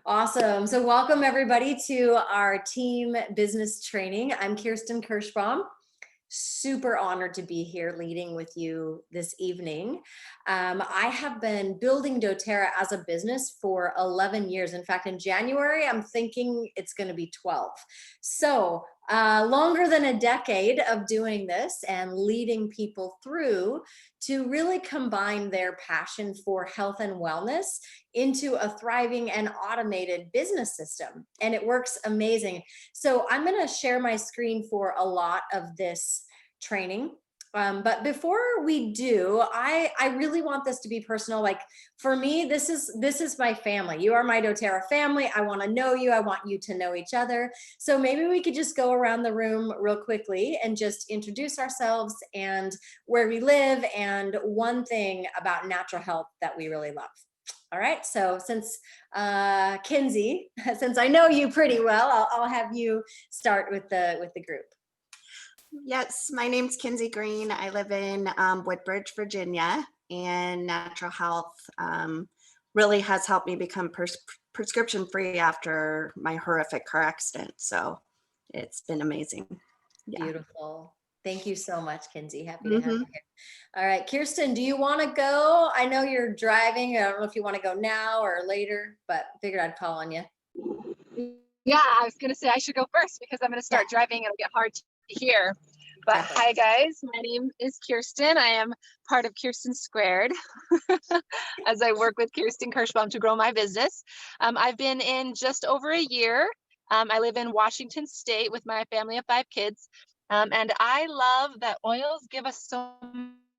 Awesome. So welcome everybody to our team business training. I'm Kirsten Kirschbaum. Super honored to be here leading with you this evening. I have been building doTERRA as a business for 11 years. In fact, in January, I'm thinking it's going to be 12. So longer than a decade of doing this and leading people through to really combine their passion for health and wellness into a thriving and automated business system. And it works amazing. So I'm going to share my screen for a lot of this training. But before we do, I really want this to be personal. Like for me, this is my family. You are my doTERRA family. I want to know you. I want you to know each other. So maybe we could just go around the room real quickly and just introduce ourselves and where we live and one thing about natural health that we really love. All right, so since Kinsey, since I know you pretty well, I'll have you start with the group. Yes, my name's Kinsey Green. I live in Woodbridge, Virginia, and natural health really has helped me become prescription free after my horrific car accident. So it's been amazing. Yeah. Beautiful. Thank you so much, Kinsey. Happy to have you here. All right, Kirsten, do you want to go? I know you're driving. I don't know if you want to go now or later, but figured I'd call on you. Yeah, I was going to say I should go first because I'm going to start driving. It'll get hard to hear. But definitely. Hi, guys. My name is Kirsten. I am part of Kirsten Squared as I work with Kirsten Kirschbaum to grow my business. I've been in just over a year. I live in Washington State with my family of 5 kids. And I love that oils give us so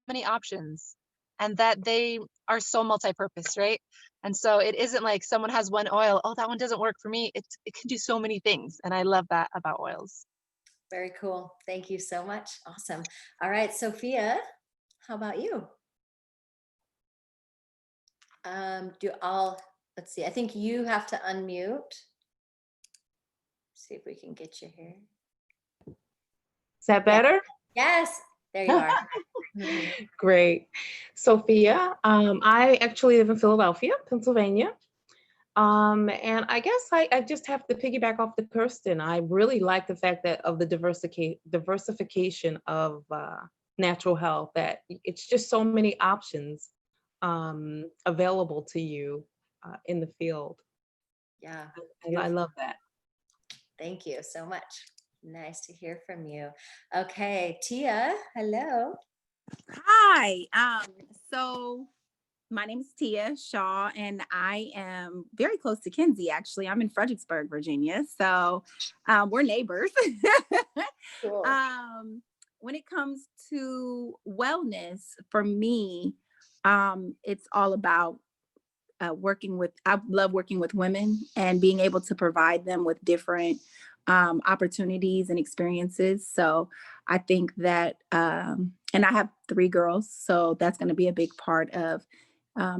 many options and that they are so multi-purpose, right? And so it isn't like someone has one oil, oh, that one doesn't work for me. It can do so many things. And I love that about oils. Very cool. Thank you so much. Awesome. All right, Sophia, how about you? Let's see. I think you have to unmute. See if we can get you here. Is that better? Yes, there you are. Great. Sophia, I actually live in Philadelphia, Pennsylvania. And I guess I just have to piggyback off the Kirsten. I really like the fact that of the diversification of natural health, that it's just so many options available to you in the field. Yeah. I love that. Thank you so much. Nice to hear from you. Okay, Tia, hello. Hi. So my name is Tia Shaw, and I am very close to Kinsey, actually. I'm in Fredericksburg, Virginia. So we're neighbors. Cool. When it comes to wellness, for me, it's all about I love working with women and being able to provide them with different opportunities and experiences. So I think that, and I have 3 girls, so that's going to be a big part of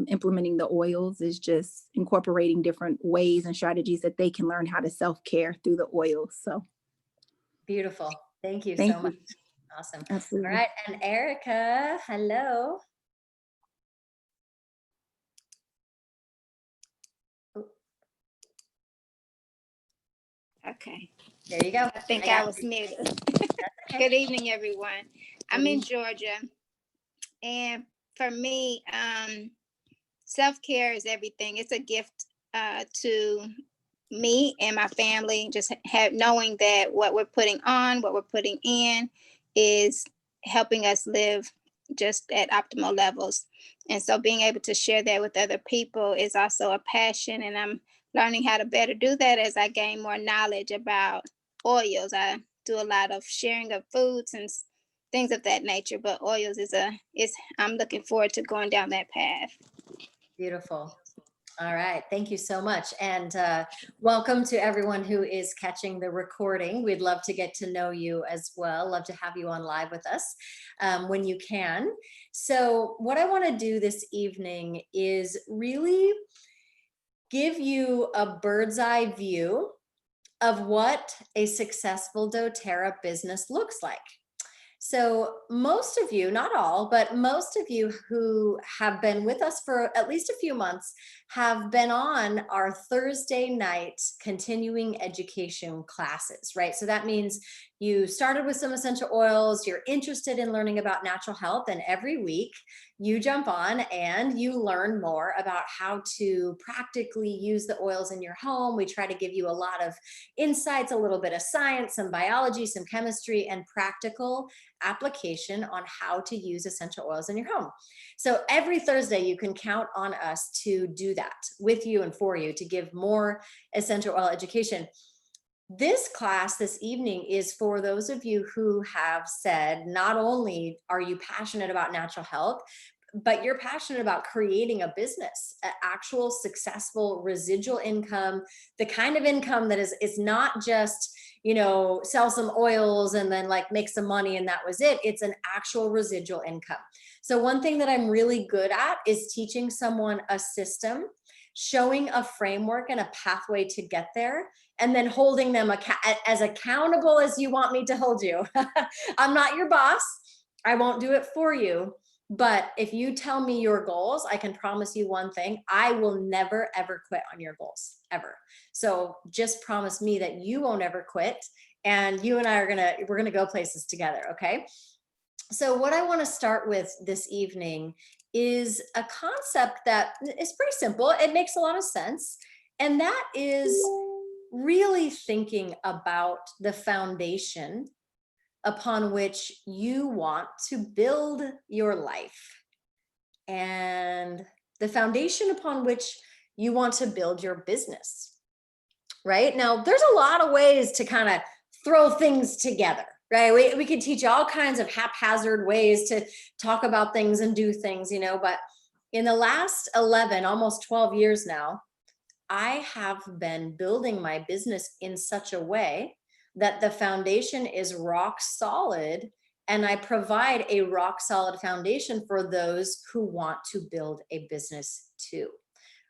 implementing the oils, is just incorporating different ways and strategies that they can learn how to self-care through the oils. So beautiful. Thank you so much. Awesome. Absolutely. All right. And Erica, hello. Okay. There you go. I think I was muted. Okay. Good evening, everyone. I'm in Georgia. And for me, self-care is everything. It's a gift to me and my family, just knowing that what we're putting on, what we're putting in is helping us live just at optimal levels. And so being able to share that with other people is also a passion. And I'm learning how to better do that as I gain more knowledge about oils. I do a lot of sharing of foods and things of that nature, but oils I'm looking forward to going down that path. Beautiful. All right. Thank you so much. And welcome to everyone who is catching the recording. We'd love to get to know you as well. Love to have you on live with us when you can. So what I want to do this evening is really give you a bird's eye view of what a successful doTERRA business looks like. So most of you, not all, but most of you who have been with us for at least a few months have been on our Thursday night continuing education classes, right? So that means you started with some essential oils, you're interested in learning about natural health, and every week you jump on and you learn more about how to practically use the oils in your home. We try to give you a lot of insights, a little bit of science, some biology, some chemistry, and practical application on how to use essential oils in your home. So every Thursday you can count on us to do that with you and for you, to give more essential oil education. This class this evening is for those of you who have said, not only are you passionate about natural health, but you're passionate about creating a business, an actual successful residual income, the kind of income that is not just, you know, sell some oils and then like make some money and that was it. It's an actual residual income. So one thing that I'm really good at is teaching someone a system, showing a framework and a pathway to get there, and then holding them as accountable as you want me to hold you. I'm not your boss. I won't do it for you. But if you tell me your goals, I can promise you one thing: I will never, ever quit on your goals, ever. So just promise me that you won't ever quit, and you and I we're gonna go places together, okay? So what I want to start with this evening is a concept that is pretty simple. It makes a lot of sense. And that is really thinking about the foundation upon which you want to build your life, and the foundation upon which you want to build your business. Right now, there's a lot of ways to kind of throw things together, right? We can teach all kinds of haphazard ways to talk about things and do things, you know, but in the last 11, almost 12 years now, I have been building my business in such a way that the foundation is rock solid, and I provide a rock solid foundation for those who want to build a business too,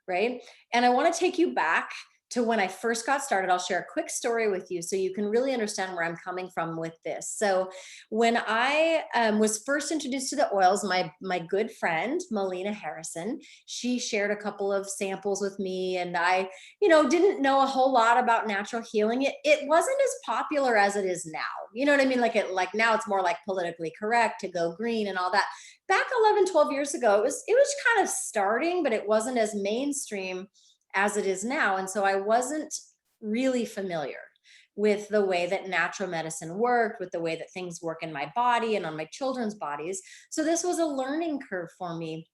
right? And I want to take you back to when I first got started. I'll share a quick story with you so you can really understand where I'm coming from with this. So when I was first introduced to the oils, my good friend, Melina Harrison, she shared a couple of samples with me, and I, you know, didn't know a whole lot about natural healing. It wasn't as popular as it is now. You know what I mean? Like now it's more like politically correct to go green and all that. Back 11, 12 years ago, it was kind of starting, but it wasn't as mainstream as it is now. And so I wasn't really familiar with the way that natural medicine worked, with the way that things work in my body and on my children's bodies. So this was a learning curve for me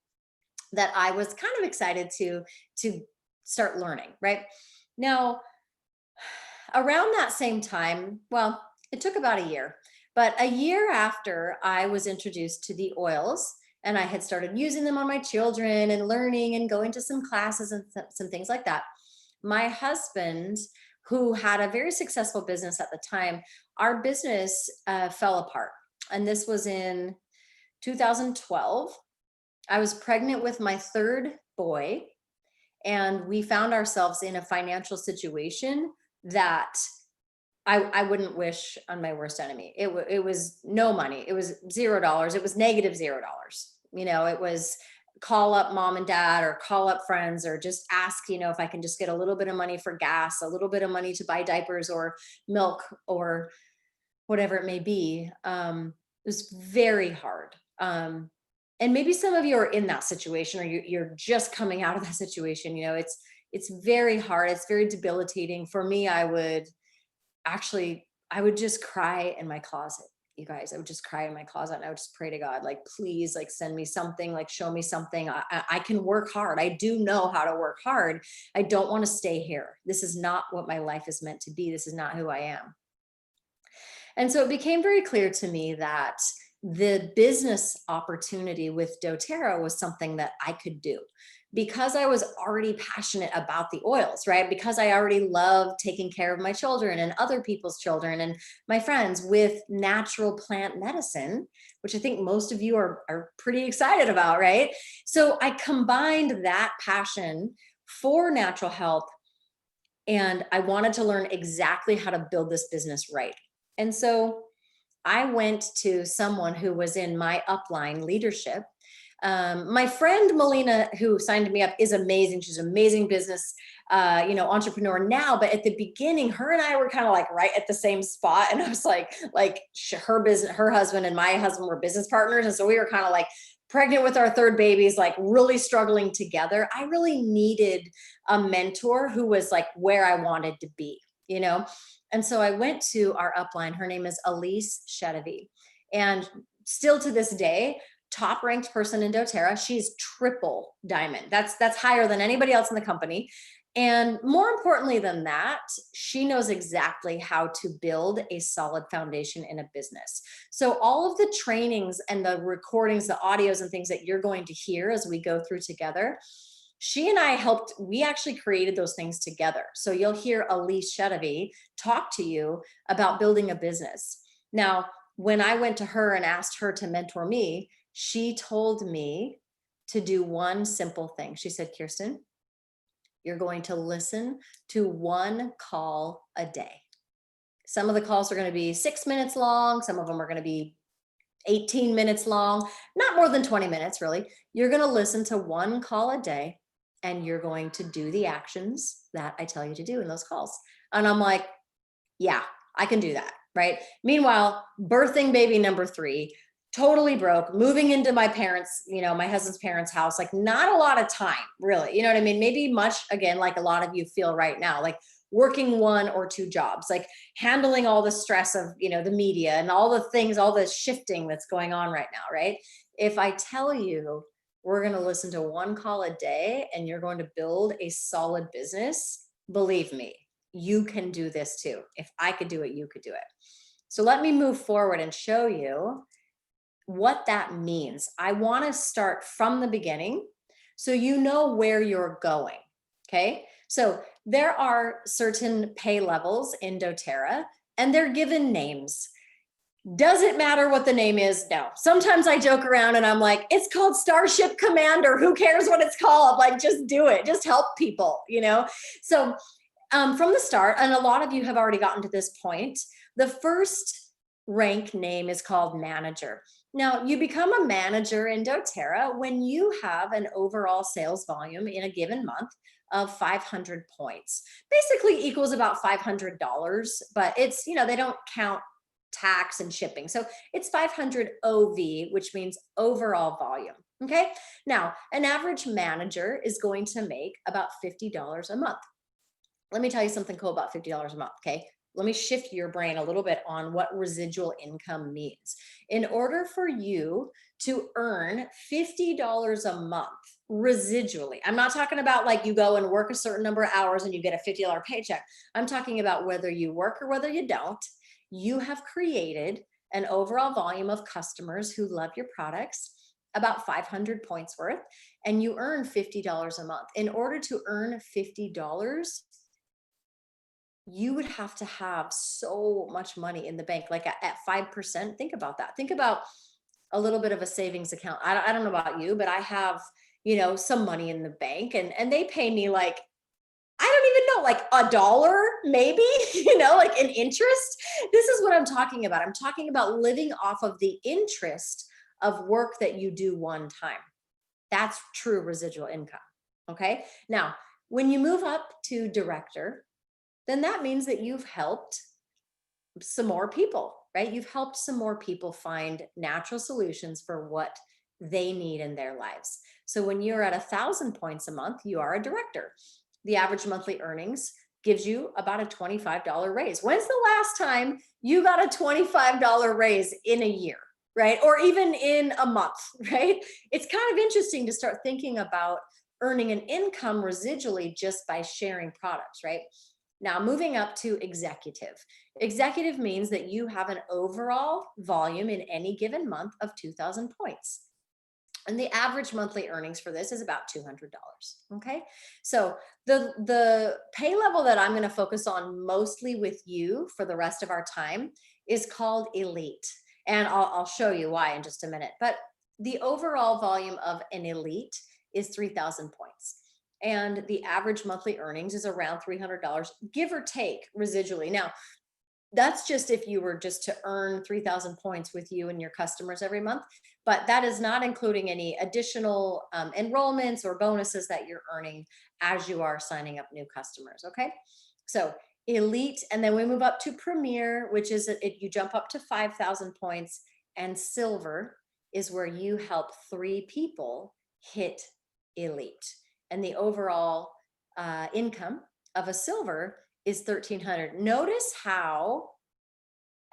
that I was kind of excited to start learning, right? Now, around that same time, well, it took about a year, but a year after I was introduced to the oils, and I had started using them on my children and learning and going to some classes and some things like that, my husband, who had a very successful business at the time, our business fell apart. And this was in 2012. I was pregnant with my third boy, and we found ourselves in a financial situation that I wouldn't wish on my worst enemy. It was no money. It was $0. It was negative $0. You know, it was call up mom and dad or call up friends or just ask, you know, if I can just get a little bit of money for gas, a little bit of money to buy diapers or milk or whatever it may be. It was very hard. And maybe some of you are in that situation, or you're just coming out of that situation. You know, it's very hard. It's very debilitating. For me, I would just cry in my closet. You guys, I would just cry in my closet, and I would just pray to God, like, please, like, send me something, like, show me something. I can work hard. I do know how to work hard. I don't want to stay here. This is not what my life is meant to be. This is not who I am. And so it became very clear to me that the business opportunity with doTERRA was something that I could do, because I was already passionate about the oils, right? Because I already love taking care of my children and other people's children and my friends with natural plant medicine, which I think most of you are pretty excited about, right? So I combined that passion for natural health, and I wanted to learn exactly how to build this business right. And so I went to someone who was in my upline leadership. My friend Melina, who signed me up, is amazing. She's an amazing business, entrepreneur now. But at the beginning, her and I were kind of like right at the same spot, and I was like her business, her husband and my husband were business partners, and so we were kind of like pregnant with our third babies, like really struggling together. I really needed a mentor who was like where I wanted to be, you know. And so I went to our upline. Her name is Elise Chedevy, and still to this day, top ranked person in doTERRA. She's triple diamond. That's higher than anybody else in the company. And more importantly than that, she knows exactly how to build a solid foundation in a business. So all of the trainings and the recordings, the audios and things that you're going to hear as we go through together, she and I helped, we actually created those things together. So you'll hear Elise Chedevy talk to you about building a business. Now, when I went to her and asked her to mentor me, she told me to do one simple thing. She said, Kirsten, you're going to listen to one call a day. Some of the calls are going to be 6 minutes long. Some of them are going to be 18 minutes long, not more than 20 minutes, really. You're going to listen to one call a day, and you're going to do the actions that I tell you to do in those calls. And I'm like, yeah, I can do that, right? Meanwhile, birthing baby number 3, totally broke, moving into my parents, my husband's parents' house, like not a lot of time, really. You know what I mean? Maybe much, again, like a lot of you feel right now, like working 1 or 2 jobs, like handling all the stress of, the media and all the things, all the shifting that's going on right now, right? If I tell you we're going to listen to one call a day and you're going to build a solid business, believe me, you can do this too. If I could do it, you could do it. So let me move forward and show you what that means. I want to start from the beginning so you know where you're going. Okay. So there are certain pay levels in doTERRA and they're given names. Does it matter what the name is? No. Sometimes I joke around and I'm like, it's called Starship Commander. Who cares what it's called? Like, just do it. Just help people, So from the start, and a lot of you have already gotten to this point, the first rank name is called manager. Now, you become a manager in doTERRA when you have an overall sales volume in a given month of 500 points. Basically equals about $500, but it's, they don't count tax and shipping. So it's 500 OV, which means overall volume. Okay. Now, an average manager is going to make about $50 a month. Let me tell you something cool about $50 a month. Okay. Let me shift your brain a little bit on what residual income means. In order for you to earn $50 a month residually, I'm not talking about like you go and work a certain number of hours and you get a $50 paycheck. I'm talking about whether you work or whether you don't. You have created an overall volume of customers who love your products, about 500 points worth, and you earn $50 a month. In order to earn $50, you would have to have so much money in the bank, like at 5%. Think about that. Think about a little bit of a savings account. I don't know about you, but I have, some money in the bank and they pay me like, I don't even know, like $1 maybe, like an interest. This is what I'm talking about. I'm talking about living off of the interest of work that you do one time. That's true residual income. Okay. Now, when you move up to director, then that means that you've helped some more people, right? You've helped some more people find natural solutions for what they need in their lives. So when you're at 1,000 points a month, you are a director. The average monthly earnings gives you about a $25 raise. When's the last time you got a $25 raise in a year, right? Or even in a month, right? It's kind of interesting to start thinking about earning an income residually just by sharing products, right? Now, moving up to executive. Executive means that you have an overall volume in any given month of 2,000 points. And the average monthly earnings for this is about $200. Okay. So the pay level that I'm going to focus on mostly with you for the rest of our time is called elite. And I'll show you why in just a minute. But the overall volume of an elite is 3,000 points. And the average monthly earnings is around $300, give or take residually. Now, that's just if you were just to earn 3,000 points with you and your customers every month, but that is not including any additional enrollments or bonuses that you're earning as you are signing up new customers, okay? So elite, and then we move up to premier, which is you jump up to 5,000 points, and silver is where you help 3 people hit elite. And the overall income of a silver is $1,300. Notice how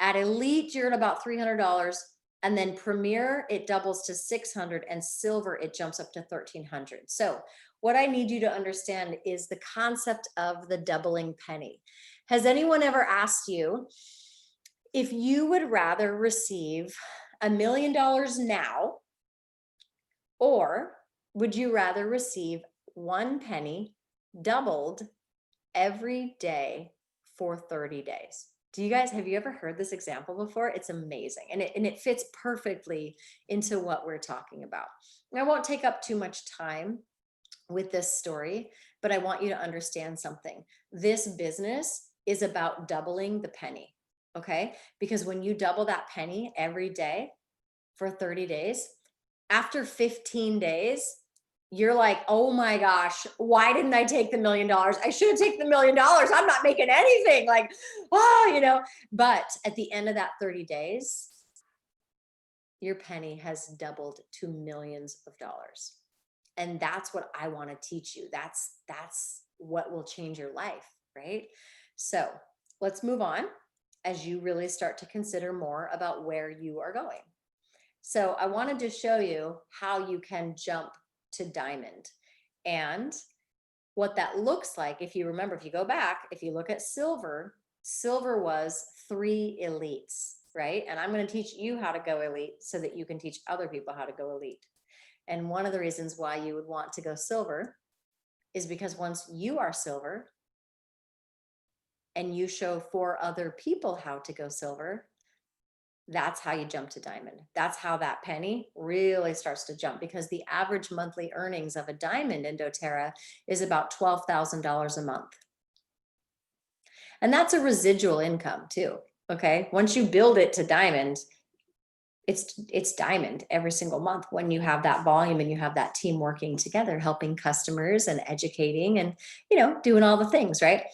at elite you're at about $300, and then premier it doubles to $600, and silver it jumps up to $1,300. So what I need you to understand is the concept of the doubling penny. Has anyone ever asked you if you would rather receive $1 million now, or would you rather receive 1 penny doubled every day for 30 days? Have you ever heard this example before? It's amazing. And it fits perfectly into what we're talking about. And I won't take up too much time with this story, but I want you to understand something. This business is about doubling the penny, okay? Because when you double that penny every day for 30 days, after 15 days, you're like, oh my gosh, why didn't I take the $1 million? I should have taken the $1 million. I'm not making anything, like, oh, but at the end of that 30 days, your penny has doubled to millions of dollars. And that's what I want to teach you. That's what will change your life, right? So let's move on as you really start to consider more about where you are going. So I wanted to show you how you can jump to diamond and what that looks like. If you remember, if you go back, if you look at silver was 3 elites, right? And I'm going to teach you how to go elite so that you can teach other people how to go elite. And one of the reasons why you would want to go silver is because once you are silver and you show 4 other people how to go silver, that's how you jump to diamond. That's how that penny really starts to jump, because the average monthly earnings of a diamond in doTERRA is about $12,000 a month. And that's a residual income too, okay? Once you build it to diamond, it's diamond every single month when you have that volume and you have that team working together, helping customers and educating and, doing all the things, right?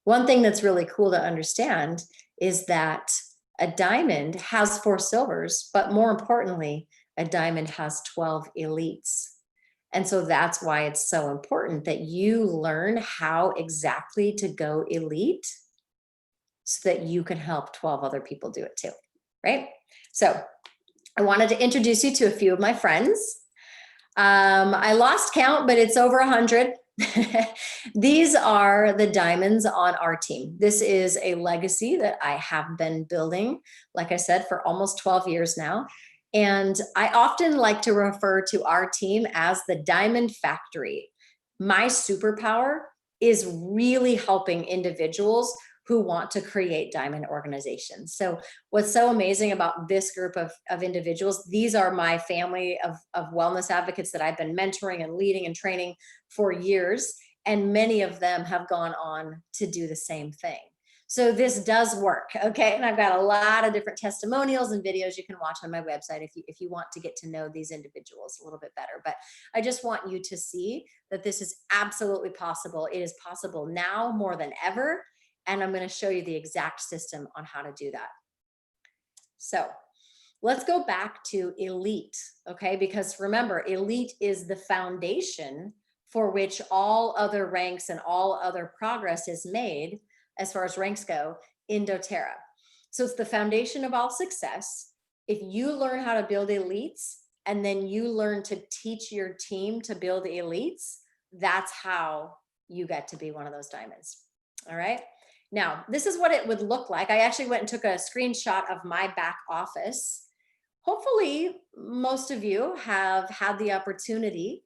One thing that's really cool to understand is that a diamond has 4 silvers, but more importantly, a diamond has 12 elites. And so that's why it's so important that you learn how exactly to go elite so that you can help 12 other people do it too, right? So I wanted to introduce you to a few of my friends. I lost count, but it's over 100. These are the diamonds on our team. This is a legacy that I have been building, like I said, for almost 12 years now. And I often like to refer to our team as the Diamond Factory. My superpower is really helping individuals who want to create diamond organizations. So what's so amazing about this group of individuals, these are my family of wellness advocates that I've been mentoring and leading and training for years. And many of them have gone on to do the same thing. So this does work, okay? And I've got a lot of different testimonials and videos you can watch on my website if you want to get to know these individuals a little bit better. But I just want you to see that this is absolutely possible. It is possible now more than ever. And I'm going to show you the exact system on how to do that. So let's go back to elite, okay? Because remember, elite is the foundation for which all other ranks and all other progress is made as far as ranks go in doTERRA. So it's the foundation of all success. If you learn how to build elites and then you learn to teach your team to build elites, that's how you get to be one of those diamonds, all right? Now, this is what it would look like. I actually went and took a screenshot of my back office. Hopefully, most of you have had the opportunity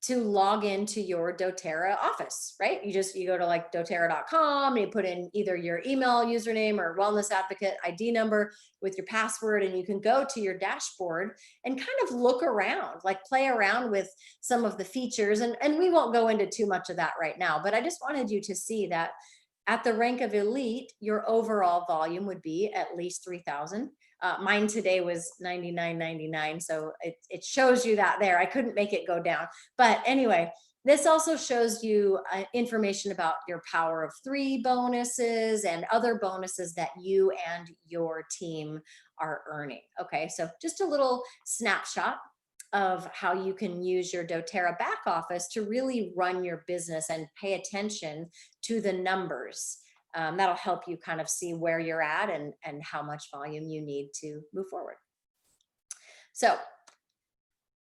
to log into your doTERRA office, right? You go to like doTERRA.com and you put in either your email username or wellness advocate ID number with your password, and you can go to your dashboard and kind of look around, like play around with some of the features. And we won't go into too much of that right now, but I just wanted you to see that At the rank of elite, your overall volume would be at least 3,000. Mine today was 99.99, so it shows you that there. I couldn't make it go down. But anyway, this also shows you information about your power of 3 bonuses and other bonuses that you and your team are earning. Okay, so just a little snapshot of how you can use your doTERRA back office to really run your business and pay attention to the numbers. That'll help you kind of see where you're at and how much volume you need to move forward. So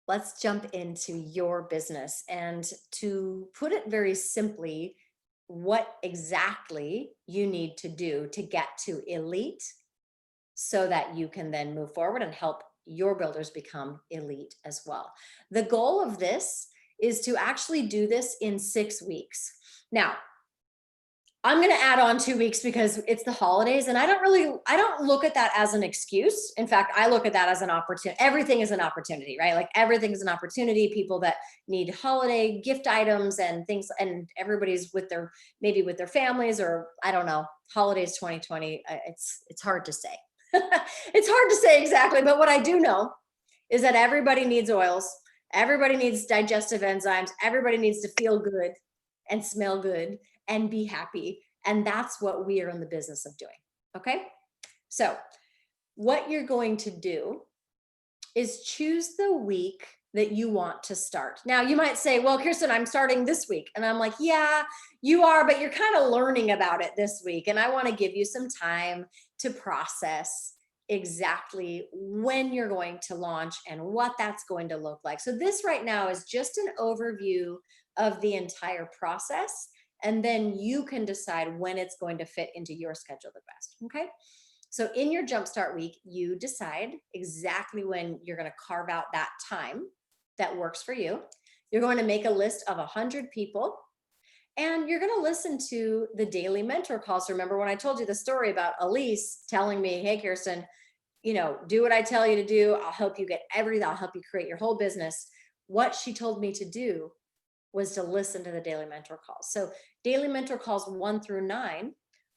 let's jump into your business. And to put it very simply, what exactly you need to do to get to elite so that you can then move forward and help your builders become elite as well. The goal of this is to actually do this in 6 weeks. Now, I'm going to add on 2 weeks because it's the holidays, and I don't look at that as an excuse. In fact, I look at that as an opportunity. Everything is an opportunity, right? Like everything is an opportunity. People that need holiday gift items and things, and everybody's with their, maybe with their families, or I don't know, holidays 2020. It's hard to say. It's hard to say exactly, but what I do know is that everybody needs oils. Everybody needs digestive enzymes. Everybody needs to feel good and smell good and be happy. And that's what we are in the business of doing. Okay. So what you're going to do is choose the week that you want to start. Now you might say, well, Kirsten, I'm starting this week. And I'm like, yeah, you are, but you're kind of learning about it this week. And I want to give you some time to process exactly when you're going to launch and what that's going to look like. So this right now is just an overview of the entire process. And then you can decide when it's going to fit into your schedule the best. Okay. So in your Jumpstart week, you decide exactly when you're going to carve out that time that works for you. You're going to make a list of 100 people, and you're going to listen to the daily mentor calls. Remember when I told you the story about Elise telling me, hey, Kirsten, do what I tell you to do. I'll help you get everything. I'll help you create your whole business. What she told me to do was to listen to the daily mentor calls. So daily mentor calls 1 through 9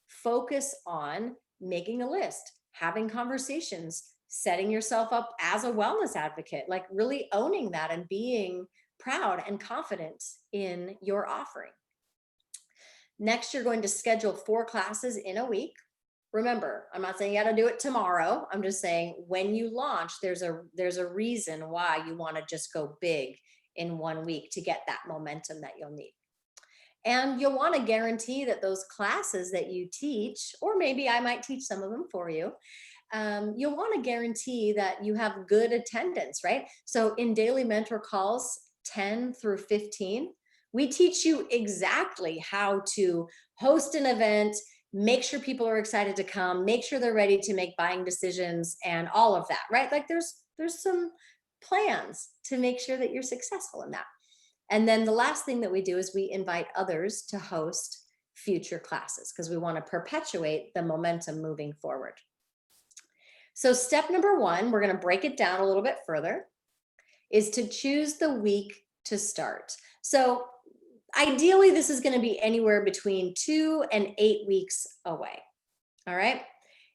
focus on making a list, having conversations, setting yourself up as a wellness advocate, like really owning that and being proud and confident in your offering. Next, you're going to schedule 4 classes in a week. Remember, I'm not saying you got to do it tomorrow. I'm just saying when you launch, there's a reason why you want to just go big in 1 week to get that momentum that you'll need. And you'll want to guarantee that those classes that you teach, or maybe I might teach some of them for you, you'll want to guarantee that you have good attendance, right? So in daily mentor calls 10 through 15, we teach you exactly how to host an event, make sure people are excited to come, make sure they're ready to make buying decisions and all of that, right? Like there's some plans to make sure that you're successful in that. And then the last thing that we do is we invite others to host future classes because we want to perpetuate the momentum moving forward. So step number 1, we're going to break it down a little bit further, is to choose the week to start. So ideally, this is going to be anywhere between 2 and 8 weeks away. All right.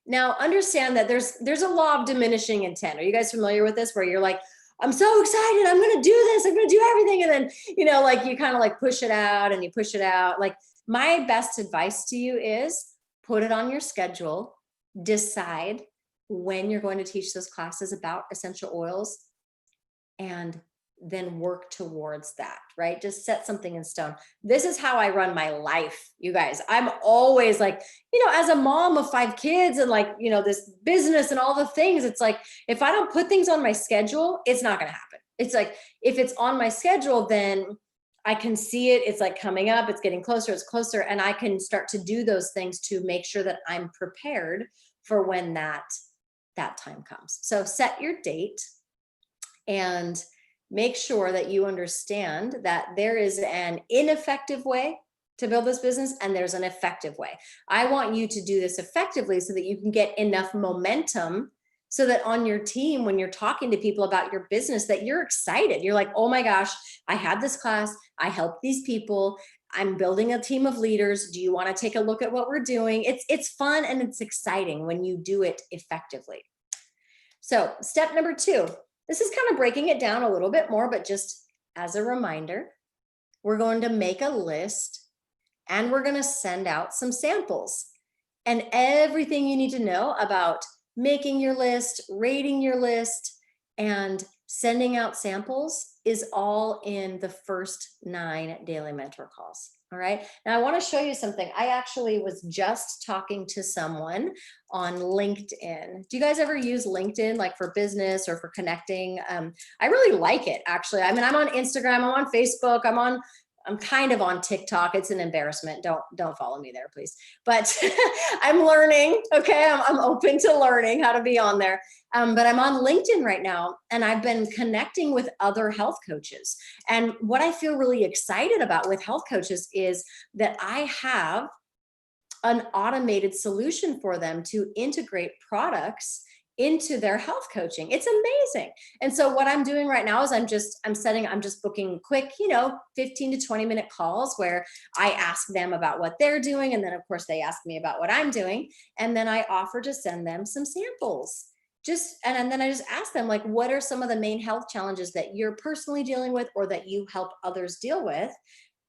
Now understand that there's a law of diminishing intent. Are you guys familiar with this? Where you're like, I'm so excited, I'm going to do this, I'm going to do everything. And then, like you kind of like push it out and you push it out. Like my best advice to you is put it on your schedule, decide when you're going to teach those classes about essential oils, and then work towards that, right? Just set something in stone. This is how I run my life, you guys. I'm always like, as a mom of 5 kids and like, this business and all the things, it's like, if I don't put things on my schedule, it's not going to happen. It's like, if it's on my schedule, then I can see it. It's like coming up, it's getting closer, it's closer. And I can start to do those things to make sure that I'm prepared for when that time comes. So set your date and make sure that you understand that there is an ineffective way to build this business and there's an effective way. I want you to do this effectively so that you can get enough momentum so that on your team, when you're talking to people about your business, that you're excited. You're like, oh my gosh, I had this class, I helped these people, I'm building a team of leaders. Do you want to take a look at what we're doing? It's fun and it's exciting when you do it effectively. So step number 2, this is kind of breaking it down a little bit more, but just as a reminder, we're going to make a list and we're going to send out some samples. And everything you need to know about making your list, rating your list, and sending out samples is all in the first 9 daily mentor calls. All right. Now I want to show you something. I actually was just talking to someone on LinkedIn. Do you guys ever use LinkedIn, like for business or for connecting? I really like it, actually. I mean, I'm on Instagram, I'm on Facebook, I'm kind of on TikTok. It's an embarrassment. Don't follow me there, please. But I'm learning. Okay, I'm open to learning how to be on there. But I'm on LinkedIn right now, and I've been connecting with other health coaches. And what I feel really excited about with health coaches is that I have an automated solution for them to integrate products into their health coaching. It's amazing. And so what I'm doing right now is I'm just booking quick, 15 to 20 minute calls where I ask them about what they're doing. And then of course they ask me about what I'm doing. And then I offer to send them some samples. And then I just ask them, like, what are some of the main health challenges that you're personally dealing with or that you help others deal with?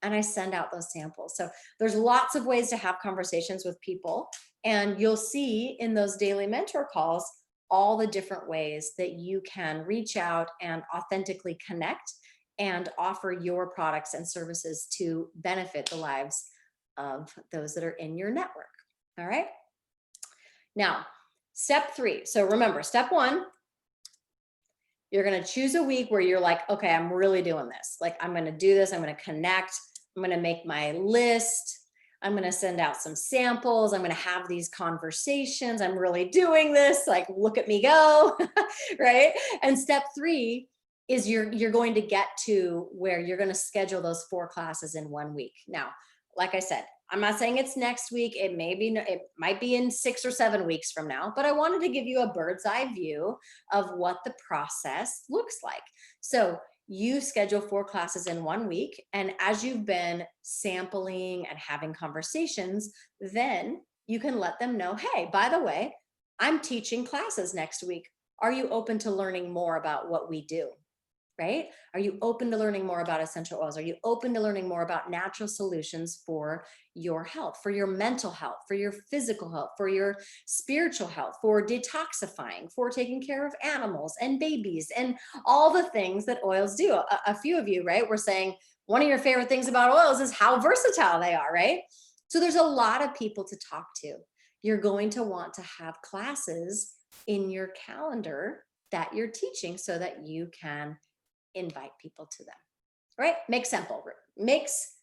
And I send out those samples. So there's lots of ways to have conversations with people. And you'll see in those daily mentor calls all the different ways that you can reach out and authentically connect and offer your products and services to benefit the lives of those that are in your network. All right. Now, step 3. So remember, step 1, you're going to choose a week where you're like, okay, I'm really doing this. Like, I'm going to do this. I'm going to connect. I'm going to make my list. I'm going to send out some samples. I'm going to have these conversations. I'm really doing this. Like, look at me go, right? And step 3 is you're going to get to where you're going to schedule those 4 classes in 1 week. Now, like I said, I'm not saying it's next week. It might be in 6 or 7 weeks from now, but I wanted to give you a bird's eye view of what the process looks like. So you schedule 4 classes in 1 week. And as you've been sampling and having conversations, then you can let them know, hey, by the way, I'm teaching classes next week. Are you open to learning more about what we do? Right? Are you open to learning more about essential oils? Are you open to learning more about natural solutions for your health, for your mental health, for your physical health, for your spiritual health, for detoxifying, for taking care of animals and babies and all the things that oils do? A few of you, right, were saying one of your favorite things about oils is how versatile they are, right? So there's a lot of people to talk to. You're going to want to have classes in your calendar that you're teaching so that you can invite people to them, right? Makes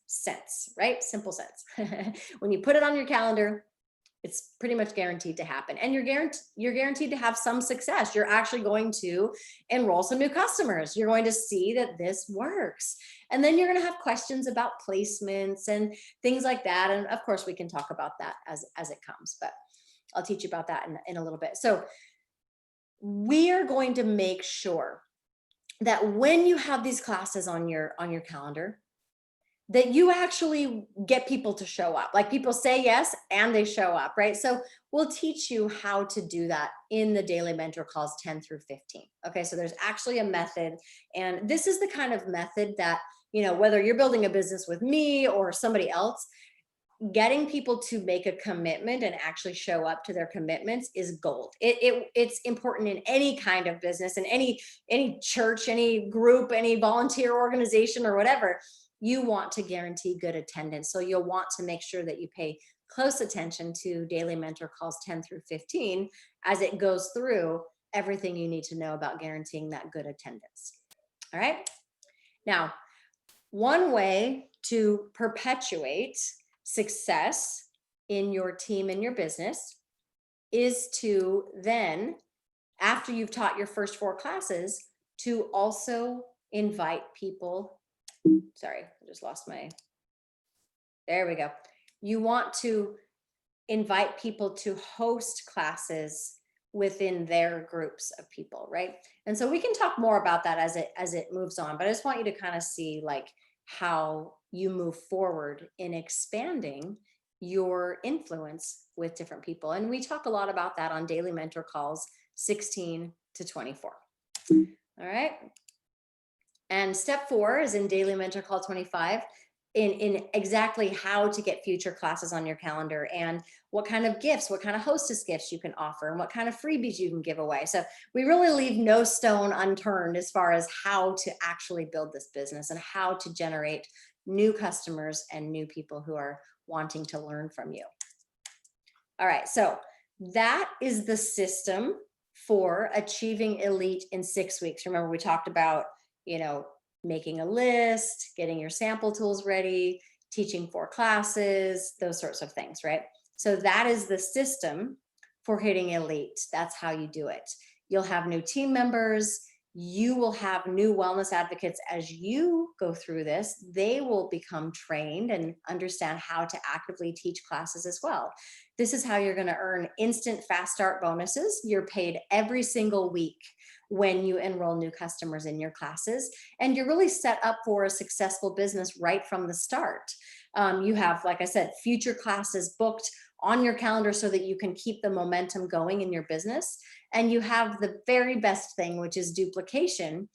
sense, right? Simple sense. When you put it on your calendar, it's pretty much guaranteed to happen. And you're guaranteed to have some success. You're actually going to enroll some new customers. You're going to see that this works. And then you're going to have questions about placements and things like that. And of course, we can talk about that as it comes, but I'll teach you about that in a little bit. So we are going to make sure that when you have these classes on your calendar, that you actually get people to show up. Like, people say yes and they show up, right? So we'll teach you how to do that in the daily mentor calls 10 through 15. Okay, so there's actually a method, and this is the kind of method that, whether you're building a business with me or somebody else, getting people to make a commitment and actually show up to their commitments is gold. It's important in any kind of business, in any church, any group, any volunteer organization or whatever. You want to guarantee good attendance. So you'll want to make sure that you pay close attention to daily mentor calls 10 through 15 as it goes through everything you need to know about guaranteeing that good attendance. All right. Now, one way to perpetuate success in your team and your business is to then, after you've taught your first 4 classes, to also invite people. Sorry, I just lost there we go. You want to invite people to host classes within their groups of people, right? And so we can talk more about that as it moves on, but I just want you to kind of see, like, how you move forward in expanding your influence with different people. And we talk a lot about that on daily mentor calls 16 to 24. All right. And step 4 is in daily mentor call 25 in exactly how to get future classes on your calendar and what kind of gifts, what kind of hostess gifts you can offer and what kind of freebies you can give away. So we really leave no stone unturned as far as how to actually build this business and how to generate new customers and new people who are wanting to learn from you. All right, so that is the system for achieving elite in 6 weeks. Remember, we talked about, making a list, getting your sample tools ready, teaching 4 classes, those sorts of things, right? So that is the system for hitting elite. That's how you do it. You'll have new team members. You will have new wellness advocates as you go through this. They will become trained and understand how to actively teach classes as well. This is how you're going to earn instant fast start bonuses. You're paid every single week when you enroll new customers in your classes, and you're really set up for a successful business right from the start. You have, like I said, future classes booked on your calendar so that you can keep the momentum going in your business. And you have the very best thing, which is duplication,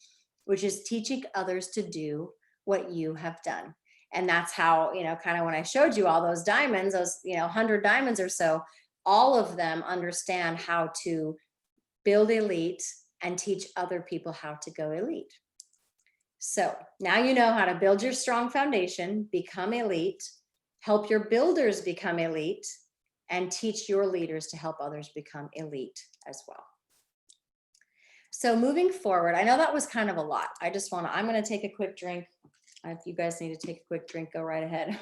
which is teaching others to do what you have done. And that's how, kind of when I showed you all those diamonds, those, 100 diamonds or so, all of them understand how to build elite and teach other people how to go elite. So now you know how to build your strong foundation, become elite, help your builders become elite, and teach your leaders to help others become elite as well. So moving forward, I know that was kind of a lot. I'm going to take a quick drink. If you guys need to take a quick drink, go right ahead.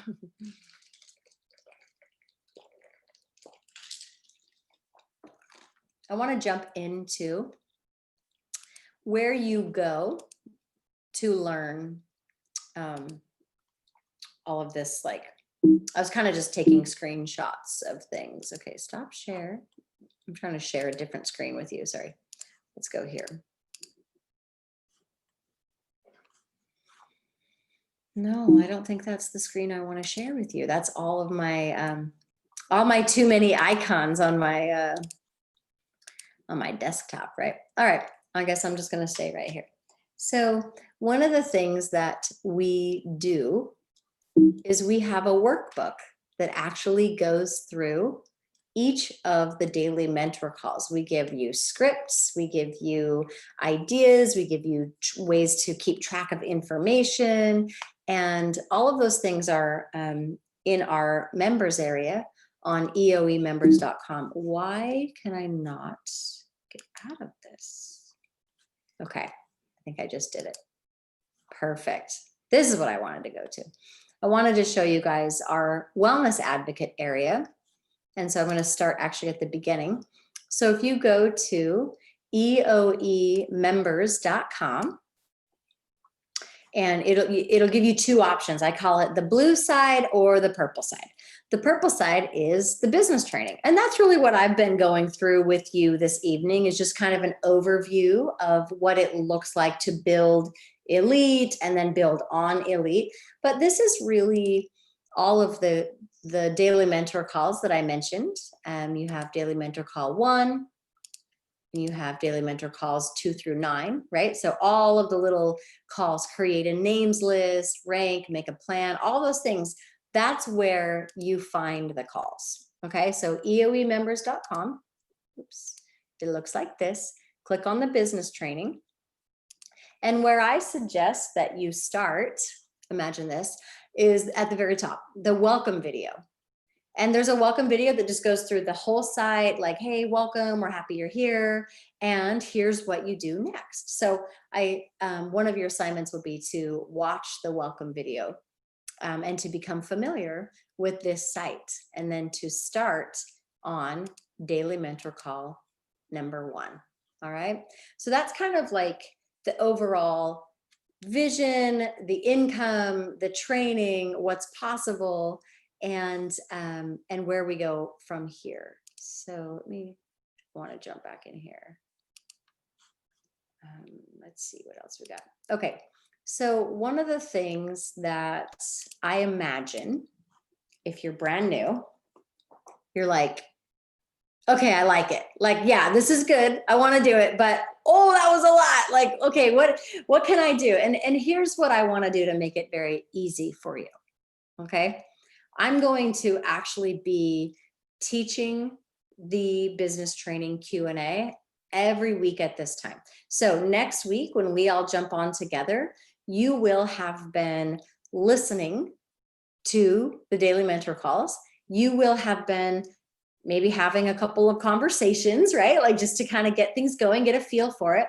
I want to jump into where you go to learn all of this. Like, I was kind of just taking screenshots of things. Okay, stop share. I'm trying to share a different screen with you. Sorry. Let's go here. No, I don't think that's the screen I want to share with you. That's all of my too many icons on my desktop, right? All right, I guess I'm just going to stay right here. So one of the things that we do is we have a workbook that actually goes through each of the daily mentor calls. We give you scripts, we give you ideas, we give you ways to keep track of information, and all of those things are in our members area on eoemembers.com. Why can I not get out of this? Okay, I think I just did it. Perfect. This is what I wanted to go to. I wanted to show you guys our wellness advocate area. And so I'm going to start actually at the beginning. So if you go to eoemembers.com, and it'll give you 2 options. I call it the blue side or the purple side. The purple side is the business training. And that's really what I've been going through with you this evening, is just kind of an overview of what it looks like to build elite and then build on elite. But this is really all of the daily mentor calls that I mentioned. You have daily mentor call 1, you have daily mentor calls 2 through 9, right? So all of the little calls, create a names list, rank, make a plan, all those things, that's where you find the calls. Okay, so eoemembers.com, oops, it looks like this. Click on the business training. And where I suggest that you start, imagine this, is at the very top, the welcome video. And there's a welcome video that just goes through the whole site, like, hey, welcome, we're happy you're here, and here's what you do next. So one of your assignments would be to watch the welcome video and to become familiar with this site, and then to start on daily mentor call number 1. All right, so that's kind of like the overall vision, the income, the training, what's possible, and where we go from here. So I want to jump back in here. Let's see what else we got. Okay, So one of the things that I imagine, if you're brand new, you're like, okay, I like it. Like, yeah, this is good. I want to do it, but oh, that was a lot. Like, okay, what can I do? And here's what I want to do to make it very easy for you. Okay? I'm going to actually be teaching the business training Q&A every week at this time. So next week, when we all jump on together, you will have been listening to the daily mentor calls. You will have been maybe having a couple of conversations, right? Like just to kind of get things going, get a feel for it.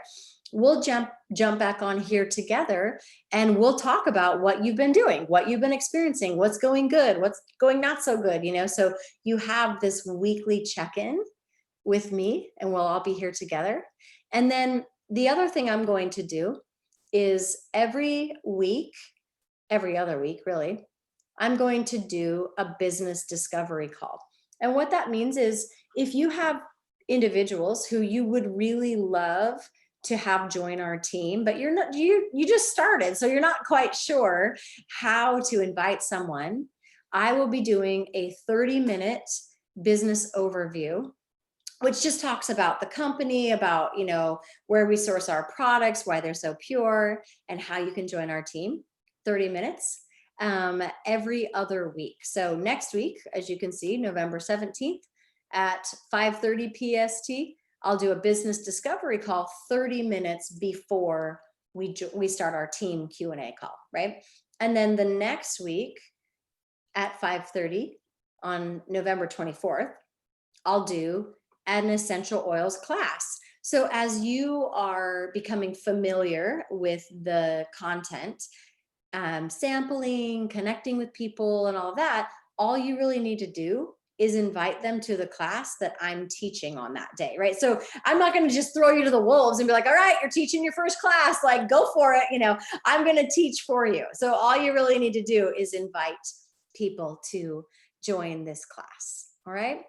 We'll jump back on here together and we'll talk about what you've been doing, what you've been experiencing, what's going good, what's going not so good, you know? So you have this weekly check-in with me and we'll all be here together. And then the other thing I'm going to do is every week, every other week really, I'm going to do a business discovery call. And what that means is if you have individuals who you would really love to have join our team, but you just started, so you're not quite sure how to invite someone, I will be doing a 30-minute business overview, which just talks about the company, about, you know, where we source our products, why they're so pure, and how you can join our team. 30 minutes every other week. So next week, as you can see, November 17th at 5:30 PST, I'll do a business discovery call 30 minutes before we start our team Q&A call, right? And then the next week at 5:30 on November 24th, I'll do an essential oils class. So as you are becoming familiar with the content, sampling, connecting with people and all of that, all you really need to do is invite them to the class that I'm teaching on that day, right? So I'm not going to just throw you to the wolves and be like, all right, you're teaching your first class, like go for it. You know, I'm going to teach for you. So all you really need to do is invite people to join this class. All right.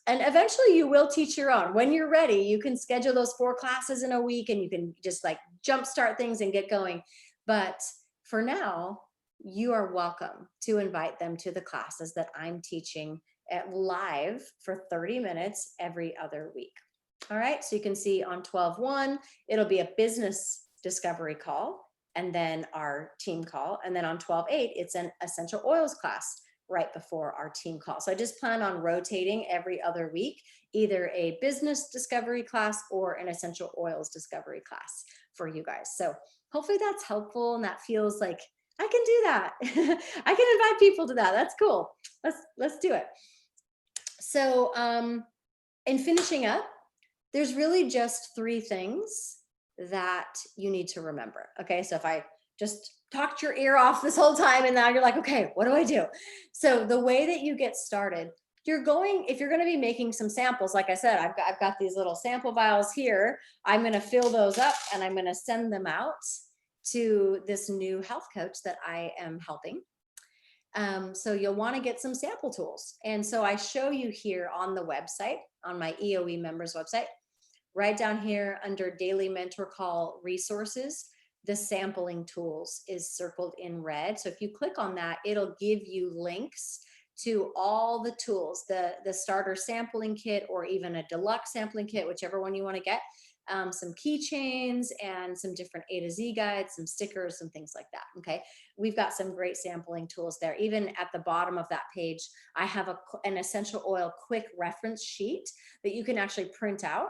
And eventually you will teach your own. When you're ready, you can schedule those 4 classes in a week and you can just like jumpstart things and get going. But for now, you are welcome to invite them to the classes that I'm teaching at live for 30 minutes every other week. All right, so you can see on 12/1, it'll be a business discovery call and then our team call. And then on 12/8, it's an essential oils class right before our team call. So I just plan on rotating every other week, either a business discovery class or an essential oils discovery class for you guys. So hopefully that's helpful and that feels like I can do that. I can invite people to that. That's cool. Let's do it. So in finishing up, there's really just 3 things that you need to remember. Okay, so if I just talked your ear off this whole time and now you're like, okay, what do I do? So the way that you get started, if you're going to be making some samples, like I said, I've got these little sample vials here. I'm going to fill those up and I'm going to send them out to this new health coach that I am helping. So you'll want to get some sample tools. And so I show you here on the website, on my EOE members website, right down here under Daily Mentor Call resources, the sampling tools is circled in red. So if you click on that, it'll give you links to all the tools, the starter sampling kit or even a deluxe sampling kit, whichever one you want to get, some keychains and some different A to Z guides, some stickers, some things like that. Okay, we've got some great sampling tools there. Even at the bottom of that page, I have an essential oil quick reference sheet that you can actually print out.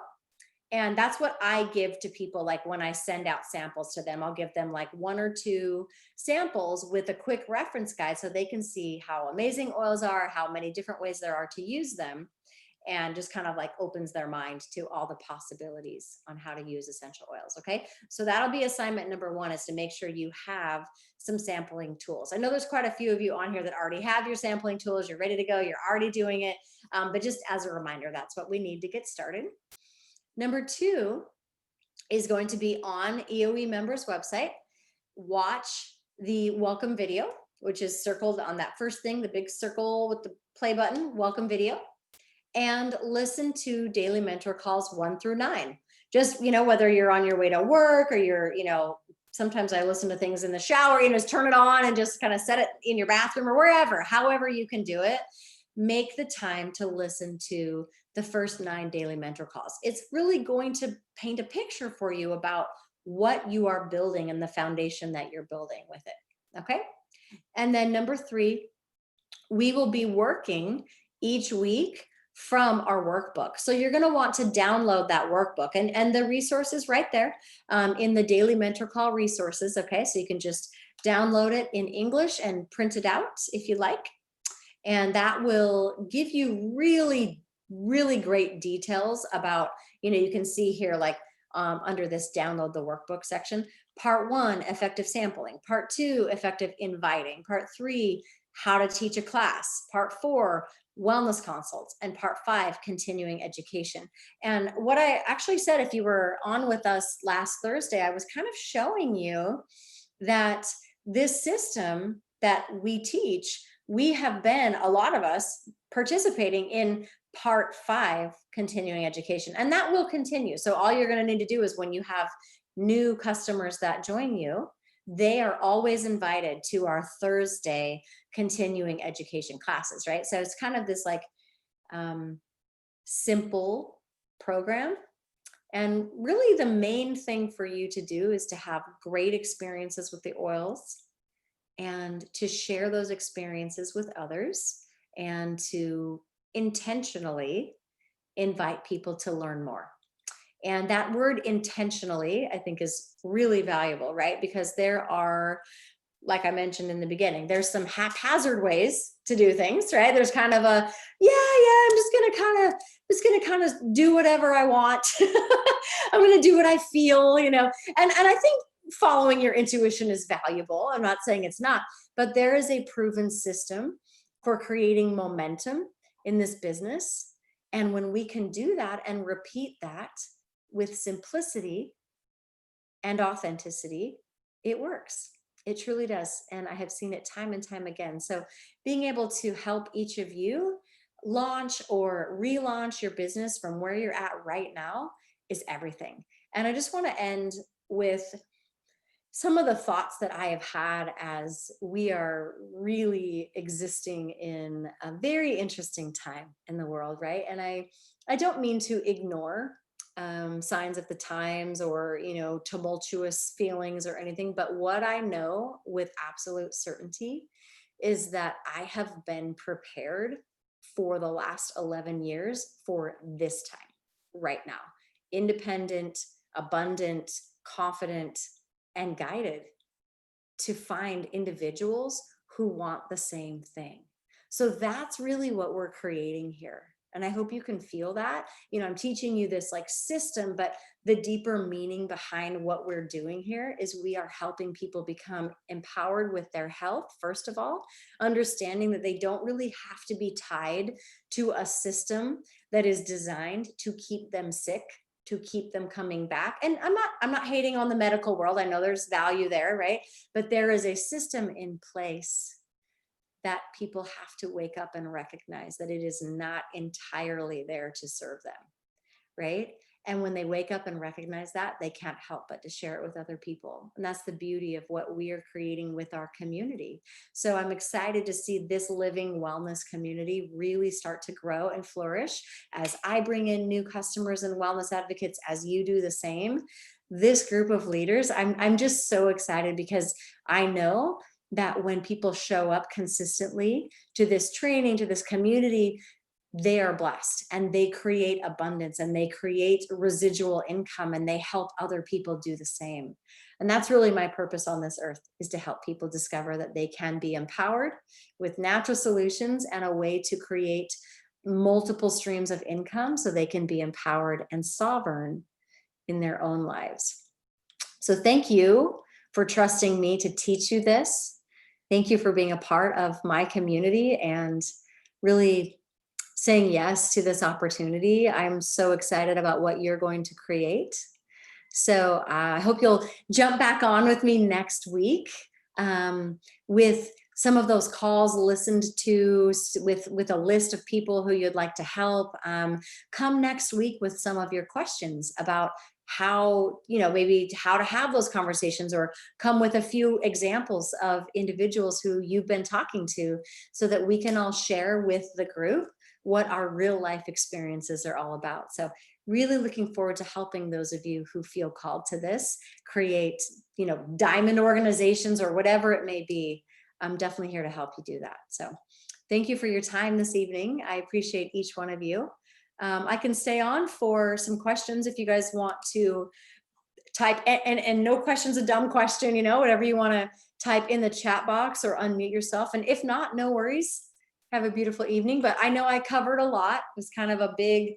And that's what I give to people. Like when I send out samples to them, I'll give them like 1 or 2 samples with a quick reference guide so they can see how amazing oils are, how many different ways there are to use them, and just kind of like opens their mind to all the possibilities on how to use essential oils. Okay, so that'll be assignment number 1, is to make sure you have some sampling tools. I know there's quite a few of you on here that already have your sampling tools. You're ready to go. You're already doing it. But just as a reminder, that's what we need to get started. Number 2 is going to be on EOE members website. Watch the welcome video, which is circled on that first thing, the big circle with the play button, welcome video, and listen to Daily Mentor Calls 1 through 9. Just, whether you're on your way to work or you're, sometimes I listen to things in the shower, just turn it on and just kind of set it in your bathroom or wherever, however you can do it. Make the time to listen to the first 9 daily mentor calls. It's really going to paint a picture for you about what you are building and the foundation that you're building with it. Okay. And then number 3, we will be working each week from our workbook. So you're going to want to download that workbook, and the resources right there in the daily mentor call resources. Okay. So you can just download it in English and print it out if you like. And that will give you really, really great details about, you can see here, like under this download the workbook section, part 1, effective sampling, part 2, effective inviting, part 3, how to teach a class, part 4, wellness consults, and part 5, continuing education. And what I actually said, if you were on with us last Thursday, I was kind of showing you that this system that we teach, we have been, a lot of us, participating in part 5, continuing education, and that will continue. So all you're going to need to do is, when you have new customers that join you, they are always invited to our Thursday continuing education classes, right? So it's kind of this like simple program. And really the main thing for you to do is to have great experiences with the oils, and to share those experiences with others, and to intentionally invite people to learn more. And that word intentionally, I think, is really valuable, right? Because there are, like I mentioned in the beginning, there's some haphazard ways to do things, right? There's kind of a, I'm just gonna kind of do whatever I want. I'm gonna do what I feel, and I think following your intuition is valuable. I'm not saying it's not, but there is a proven system for creating momentum in this business. And when we can do that and repeat that with simplicity and authenticity, it works. It truly does. And I have seen it time and time again. So being able to help each of you launch or relaunch your business from where you're at right now is everything. And I just want to end with some of the thoughts that I have had as we are really existing in a very interesting time in the world, right? And I don't mean to ignore signs of the times or, tumultuous feelings or anything, but what I know with absolute certainty is that I have been prepared for the last 11 years for this time right now. Independent, abundant, confident, and guided to find individuals who want the same thing. So that's really what we're creating here. And I hope you can feel that. I'm teaching you this like system, but the deeper meaning behind what we're doing here is we are helping people become empowered with their health, first of all, understanding that they don't really have to be tied to a system that is designed to keep them sick, to keep them coming back. And I'm not hating on the medical world. I know there's value there, right? But there is a system in place that people have to wake up and recognize that it is not entirely there to serve them, right? And when they wake up and recognize that, they can't help but to share it with other people. And that's the beauty of what we are creating with our community. So I'm excited to see this living wellness community really start to grow and flourish as I bring in new customers and wellness advocates, as you do the same. This group of leaders, I'm just so excited because I know that when people show up consistently to this training, to this community, they are blessed and they create abundance and they create residual income and they help other people do the same. And that's really my purpose on this earth, is to help people discover that they can be empowered with natural solutions and a way to create multiple streams of income so they can be empowered and sovereign in their own lives. So thank you for trusting me to teach you this. Thank you for being a part of my community and really saying yes to this opportunity. I'm so excited about what you're going to create. So I hope you'll jump back on with me next week with some of those calls listened to, with a list of people who you'd like to help. Come next week with some of your questions about how, maybe how to have those conversations, or come with a few examples of individuals who you've been talking to, so that we can all share with the group what our real life experiences are all about. So really looking forward to helping those of you who feel called to this create, diamond organizations or whatever it may be. I'm definitely here to help you do that. So thank you for your time this evening. I appreciate each one of you. I can stay on for some questions if you guys want to type, and no question's a dumb question, whatever you want to type in the chat box or unmute yourself. And if not, no worries. Have a beautiful evening. But I know I covered a lot. It was kind of a big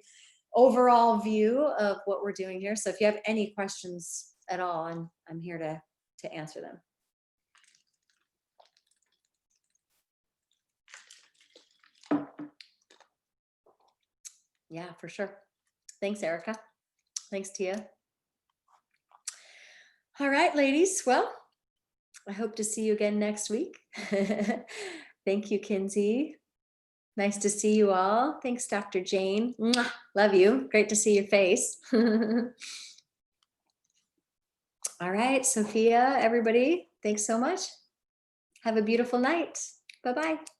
overall view of what we're doing here. So if you have any questions at all, I'm here to answer them. Yeah, for sure. Thanks, Erica. Thanks, Tia. All right, ladies. Well, I hope to see you again next week. Thank you, Kinsey. Nice to see you all. Thanks, Dr. Jane. Mwah. Love you. Great to see your face. All right, Sophia, everybody, thanks so much. Have a beautiful night. Bye-bye.